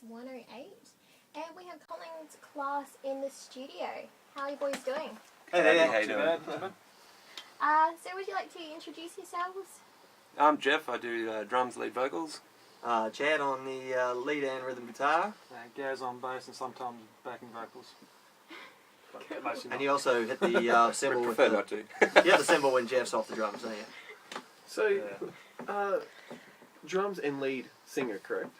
108. And we have Colin's class in the studio. How are you boys doing? Hey there, How you doing? So would you like to introduce yourselves? I'm Jeff. I do drums, lead vocals. Chad on the lead and rhythm guitar. Gaz on bass and sometimes backing vocals. But mostly And not. you also hit the cymbal with Prefer the, not to. you hit the cymbal when Jeff's off the drums, don't you? So, drums and lead singer, correct?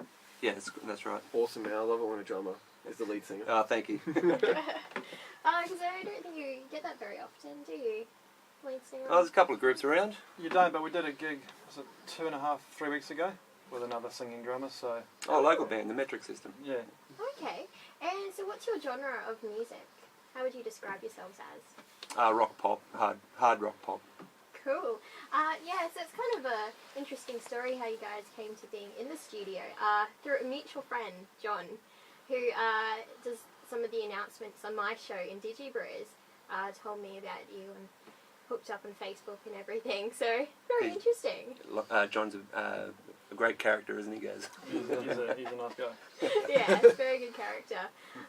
Yeah, that's right. Awesome, man. I love it when a drummer is the lead singer. Thank you. Because I don't think you get that very often, do you? Lead singer? Oh, there's a couple of groups around. You don't, but we did a gig, was it 2.5, 3 weeks ago, with another singing drummer, so Oh, local band, the Metric System. yeah. Okay. And so what's your genre of music? How would you describe yourselves as? Rock pop, hard rock pop. Cool. Yeah, so it's kind of a interesting story how you guys came to being in the studio. Through a mutual friend, John, who does some of the announcements on my show in DigiBrews, told me about you and hooked up on Facebook and everything. So very interesting. John's a great character, isn't he, Gaz? He's a nice guy. Yeah, it's a very good character.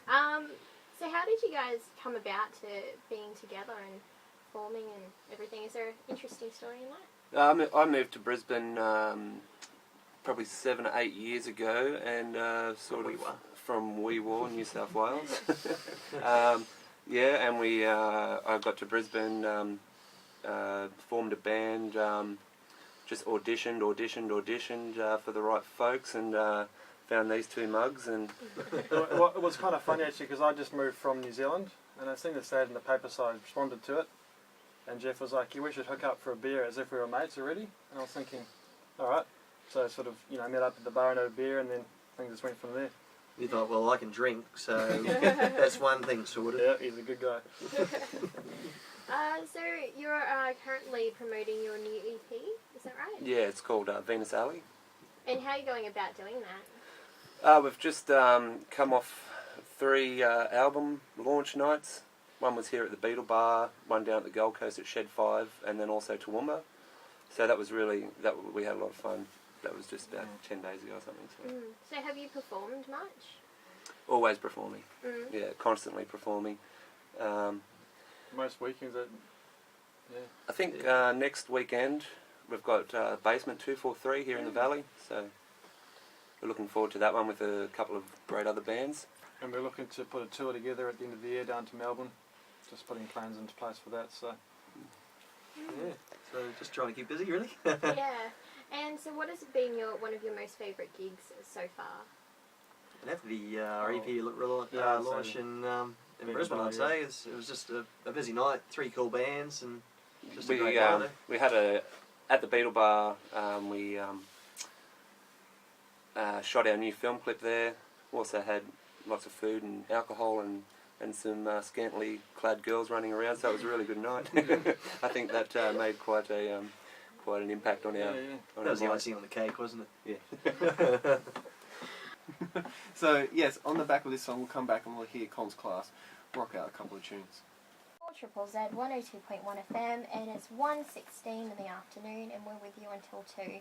So how did you guys come about to being together and forming and everything? Is there an interesting story in that? I moved to Brisbane probably 7 or 8 years ago, and from Wee Waa, New South Wales. Yeah, and I got to Brisbane, formed a band, just auditioned for the right folks, and found these two mugs. And Well, it was kind of funny actually, because I just moved from New Zealand, and I seen this ad in the paper, so I responded to it. And Jeff was like, yeah, we should hook up for a beer as if we were mates already. And I was thinking, alright. So sort of, met up at the bar and had a beer, and then things just went from there. You thought, well, I can drink, so that's one thing sorted. Yeah, he's a good guy. So you're currently promoting your new EP, is that right? yeah, it's called Venus Alley. And how are you going about doing that? We've just come off 3 album launch nights. One was here at the Beetle Bar, one down at the Gold Coast at Shed 5, and then also Toowoomba. So that was we had a lot of fun. That was just about 10 days ago or something. So. So have you performed much? Always performing. Mm. Yeah, constantly performing. Most weekends, I think next weekend we've got Basement 243 here in the Valley. So we're looking forward to that one with a couple of great other bands. and we're looking to put a tour together at the end of the year down to Melbourne. Just putting plans into place for that, so. Yeah, so just trying to keep busy, really. Yeah. And so what has been one of your most favourite gigs so far? And after the our EP launch in Beetle Brisbane, Bar, I'd say, it was just a busy night. 3 cool bands and just a We great holiday. we had at the Beetle Bar. We shot our new film clip there. Also had lots of food and alcohol and some scantily clad girls running around. So it was a really good night. I think that made quite an impact on our. Yeah. On That was our the night. icing on the cake, wasn't it? Yeah. So, yes, on the back of this song, we'll come back and we'll hear Colin's class rock out a couple of tunes. 4ZZZ 102.1 FM, and it's 1:16 in the afternoon, and we're with you until 2.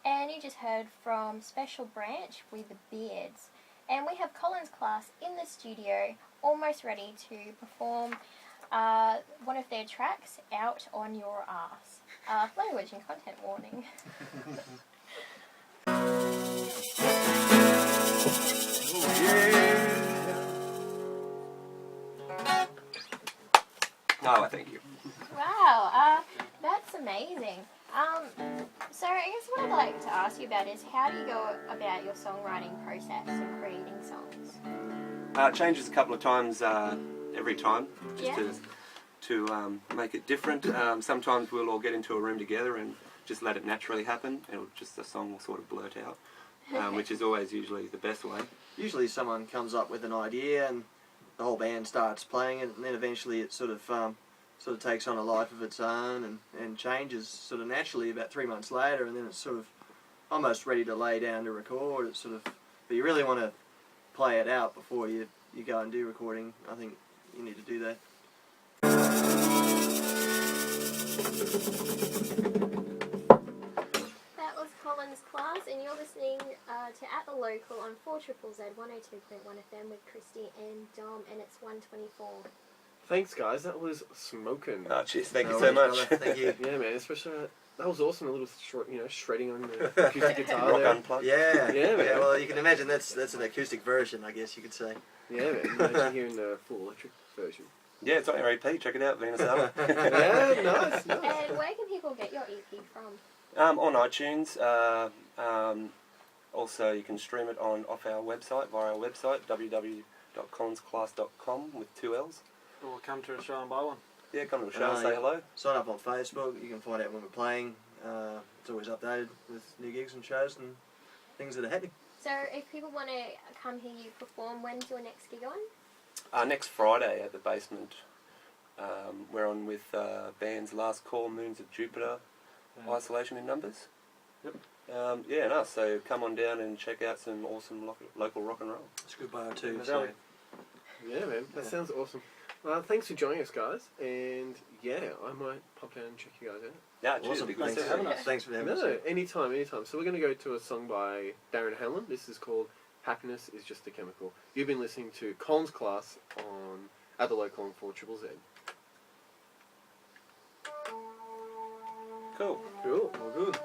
And you just heard from Special Branch with the Beards. And we have Colin's class in the studio, almost ready to perform one of their tracks, Out on Your Ass. Language and content warning. No, thank you. Wow, that's amazing. So I guess what I'd like to ask you about is how do you go about your songwriting process and creating songs? It changes a couple of times every time, just Yeah. to make it different. Sometimes we'll all get into a room together and just let it naturally happen. The song will sort of blurt out, which is always usually the best way. Usually someone comes up with an idea and the whole band starts playing it, and then eventually it sort of takes on a life of its own and changes sort of naturally about 3 months later, and then it's sort of almost ready to lay down to record. It's sort of, but you really want to play it out before you go and do recording. I think you need to do that. That was Collins Class, and you're listening to At the Local on 4ZZZ 102.1 FM with Christy and Dom, and it's 1:24. Thanks, guys. That was smoking. Oh, cheers. Thank No you so worries, much. brother. Thank you. Yeah, man. Especially that was awesome. A little, shredding on the acoustic guitar Rock there. unplugged. Yeah, Yeah, man. Well, you can imagine that's an acoustic version, I guess you could say. Yeah, man. Imagine hearing the full electric version. Yeah, it's on your EP. Check it out, Venus Hour. Yeah, nice. And where can people get your EP from? On iTunes. Also, you can stream it off our website, via our website, www.collinsclass.com with 2 L's. Or come to a show and buy one. Yeah, come to the show, Oh, say yeah. hello. Sign up on Facebook. You can find out when we're playing. It's always updated with new gigs and shows and things that are happening. So if people want to come hear you perform, when's your next gig on? Next Friday at the Basement, we're on with bands Last Call, Moons of Jupiter, Isolation in Numbers. Yep. So come on down and check out some awesome local rock and roll. It's good bio too. the So valley. Yeah, man. That sounds awesome. Thanks for joining us, guys. And yeah, I might pop down and check you guys out. Yeah, cheers. awesome. Be good. Thanks for having us. Thanks for having us. No, anytime. So we're going to go to a song by Darren Hanlon. This is called Happiness is Just a Chemical. You've been listening to Collins Class on At the Local on 4ZZZ. Cool. Cool. All good.